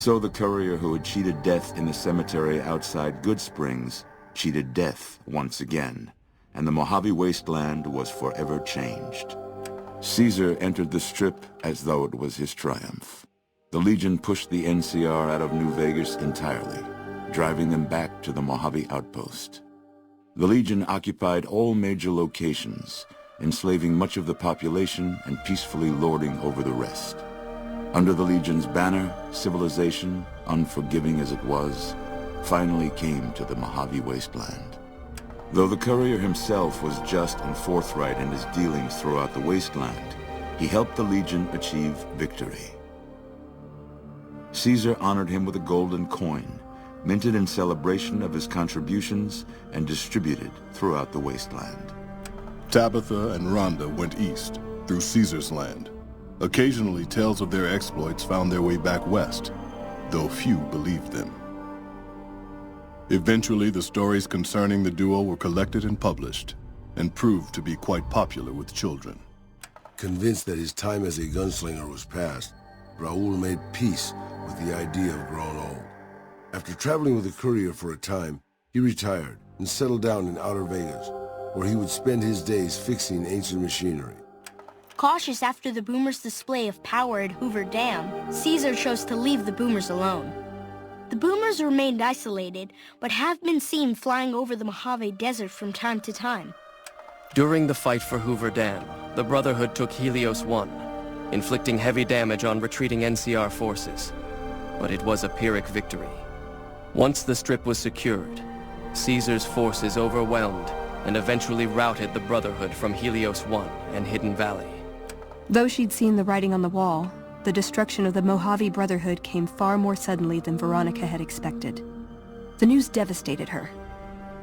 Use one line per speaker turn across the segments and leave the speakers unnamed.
So the courier who had cheated death in the cemetery outside Good Springs cheated death once again, and the Mojave wasteland was forever changed. Caesar entered the Strip as though it was his triumph. The Legion pushed the NCR out of New Vegas entirely, driving them back to the Mojave outpost. The Legion occupied all major locations, enslaving much of the population and peacefully lording over the rest. Under the Legion's banner, civilization, unforgiving as it was, finally came to the Mojave wasteland. Though the courier himself was just and forthright in his dealings throughout the wasteland, he helped the Legion achieve victory. Caesar honored him with a golden coin, minted in celebration of his contributions and distributed throughout the wasteland.
Tabitha and Rhonda went east, through Caesar's land. Occasionally, tales of their exploits found their way back west, though few believed them. Eventually, the stories concerning the duo were collected and published, and proved to be quite popular with children.
Convinced that his time as a gunslinger was past, Raul made peace with the idea of growing old. After traveling with the courier for a time, he retired and settled down in outer Vegas, where he would spend his days fixing ancient machinery.
Cautious after the Boomers' display of power at Hoover Dam, Caesar chose to leave the Boomers alone. The Boomers remained isolated, but have been seen flying over the Mojave Desert from time to time.
During the fight for Hoover Dam, the Brotherhood took Helios 1, inflicting heavy damage on retreating NCR forces. But it was a Pyrrhic victory. Once the Strip was secured, Caesar's forces overwhelmed and eventually routed the Brotherhood from Helios 1 and Hidden Valley.
Though she'd seen the writing on the wall, the destruction of the Mojave Brotherhood came far more suddenly than Veronica had expected. The news devastated her.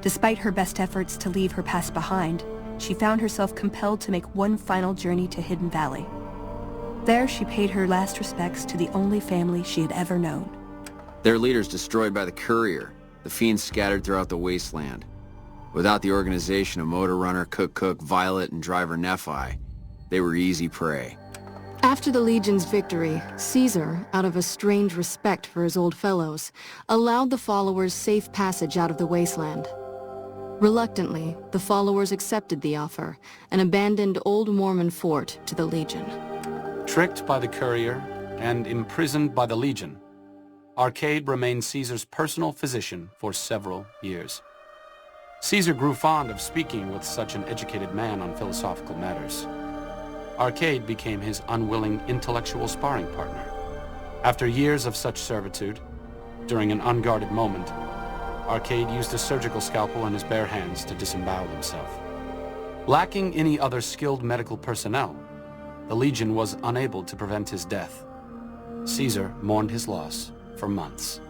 Despite her best efforts to leave her past behind, she found herself compelled to make one final journey to Hidden Valley. There, she paid her last respects to the only family she had ever known.
Their leaders destroyed by the courier, the Fiends scattered throughout the wasteland. Without the organization of Motor Runner, Cook, Violet, and Driver Nephi, they were easy prey.
After the Legion's victory, Caesar, out of a strange respect for his old fellows, allowed the followers safe passage out of the wasteland. Reluctantly, the followers accepted the offer and abandoned Old Mormon Fort to the Legion.
Tricked by the courier and imprisoned by the Legion, Arcade remained Caesar's personal physician for several years. Caesar grew fond of speaking with such an educated man on philosophical matters. Arcade became his unwilling intellectual sparring partner. After years of such servitude, during an unguarded moment, Arcade used a surgical scalpel in his bare hands to disembowel himself. Lacking any other skilled medical personnel, the Legion was unable to prevent his death. Caesar mourned his loss for months.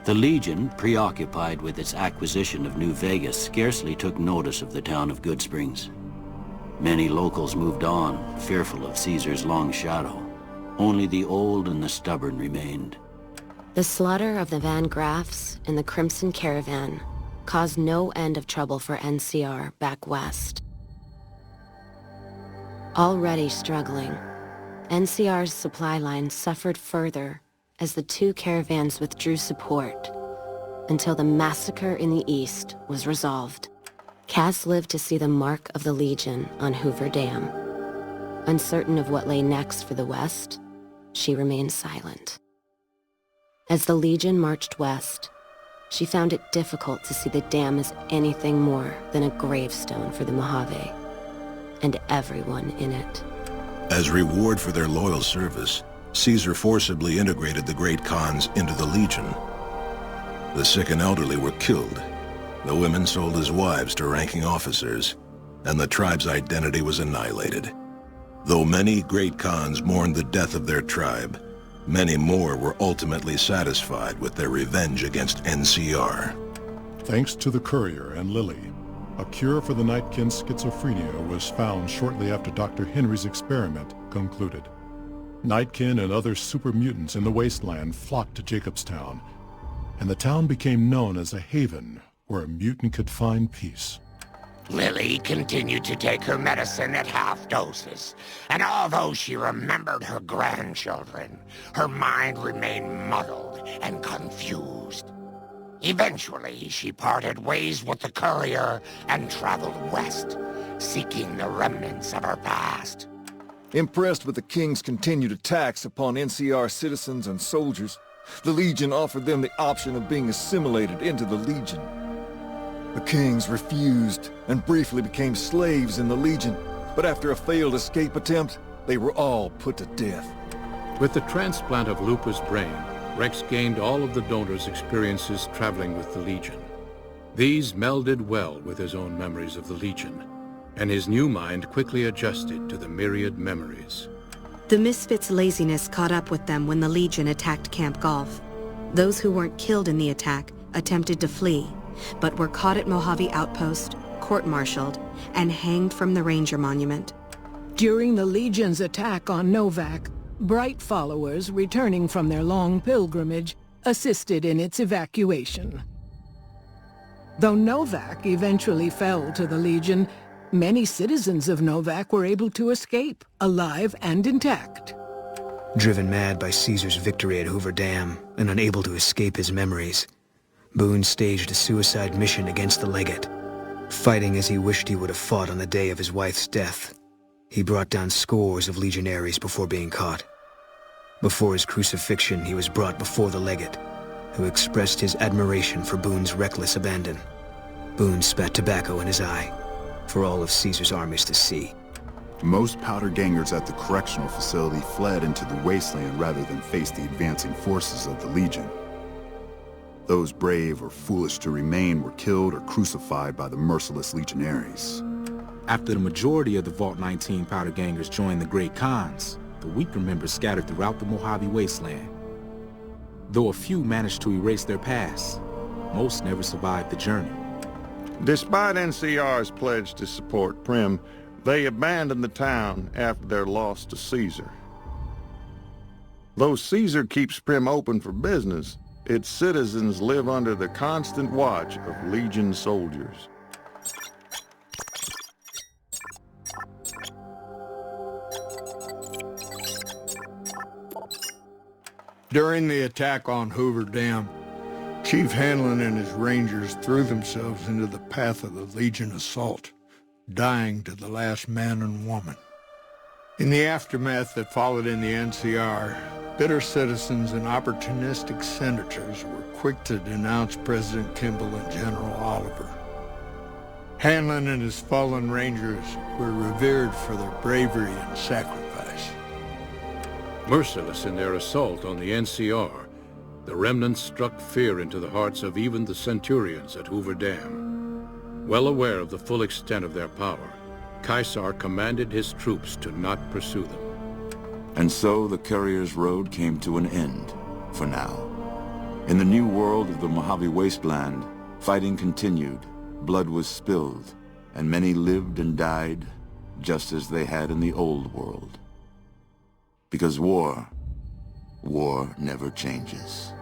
The Legion, preoccupied with its acquisition of New Vegas, scarcely took notice of the town of Good Springs. Many locals moved on, fearful of Caesar's long shadow. Only the old and the stubborn remained.
The slaughter of the Van Graffs and the Crimson Caravan caused no end of trouble for NCR back west. Already struggling, NCR's supply line suffered further as the two caravans withdrew support until the massacre in the east was resolved. Cass lived to see the mark of the Legion on Hoover Dam. Uncertain of what lay next for the West, she remained silent. As the Legion marched west, she found it difficult to see the dam as anything more than a gravestone for the Mojave and everyone in it.
As reward for their loyal service, Caesar forcibly integrated the great Khans into the Legion. The sick and elderly were killed. The women sold as wives to ranking officers, and the tribe's identity was annihilated. Though many great Khans mourned the death of their tribe, many more were ultimately satisfied with their revenge against NCR.
Thanks to the courier and Lily, a cure for the Nightkin's schizophrenia was found shortly after Dr. Henry's experiment concluded. Nightkin and other super mutants in the wasteland flocked to Jacobstown, and the town became known as a haven where a mutant could find peace.
Lily continued to take her medicine at half doses, and although she remembered her grandchildren, her mind remained muddled and confused. Eventually, she parted ways with the courier and traveled west, seeking the remnants of her past.
Impressed with the King's continued attacks upon NCR citizens and soldiers, the Legion offered them the option of being assimilated into the Legion. The Kings refused and briefly became slaves in the Legion, but after a failed escape attempt, they were all put to death.
With the transplant of Lupa's brain, Rex gained all of the donor's experiences traveling with the Legion. These melded well with his own memories of the Legion, and his new mind quickly adjusted to the myriad memories.
The Misfits' laziness caught up with them when the Legion attacked Camp Golf. Those who weren't killed in the attack attempted to flee, but were caught at Mojave Outpost, court-martialed, and hanged from the Ranger Monument.
During the Legion's attack on Novak, Bright followers returning from their long pilgrimage assisted in its evacuation. Though Novak eventually fell to the Legion, many citizens of Novak were able to escape, alive and intact.
Driven mad by Caesar's victory at Hoover Dam and unable to escape his memories, Boone staged a suicide mission against the Legate. Fighting as he wished he would have fought on the day of his wife's death, he brought down scores of legionaries before being caught. Before his crucifixion, he was brought before the Legate, who expressed his admiration for Boone's reckless abandon. Boone spat tobacco in his eye, for all of Caesar's armies to see.
Most powder gangers at the correctional facility fled into the wasteland rather than face the advancing forces of the Legion. Those brave or foolish to remain were killed or crucified by the merciless legionaries.
After the majority of the Vault 19 powder gangers joined the Great Khans, the weaker members scattered throughout the Mojave wasteland. Though a few managed to erase their past, most never survived the journey.
Despite NCR's pledge to support Primm, they abandoned the town after their loss to Caesar. Though Caesar keeps Primm open for business, its citizens live under the constant watch of Legion soldiers.
During the attack on Hoover Dam, Chief Hanlon and his Rangers threw themselves into the path of the Legion assault, dying to the last man and woman. In the aftermath that followed in the NCR, bitter citizens and opportunistic senators were quick to denounce President Kimball and General Oliver. Hanlon and his fallen Rangers were revered for their bravery and sacrifice.
Merciless in their assault on the NCR, the Remnants struck fear into the hearts of even the Centurions at Hoover Dam. Well aware of the full extent of their power, Caesar commanded his troops to not pursue them.
And so the courier's road came to an end, for now. In the new world of the Mojave Wasteland, fighting continued, blood was spilled, and many lived and died just as they had in the old world. Because war never changes.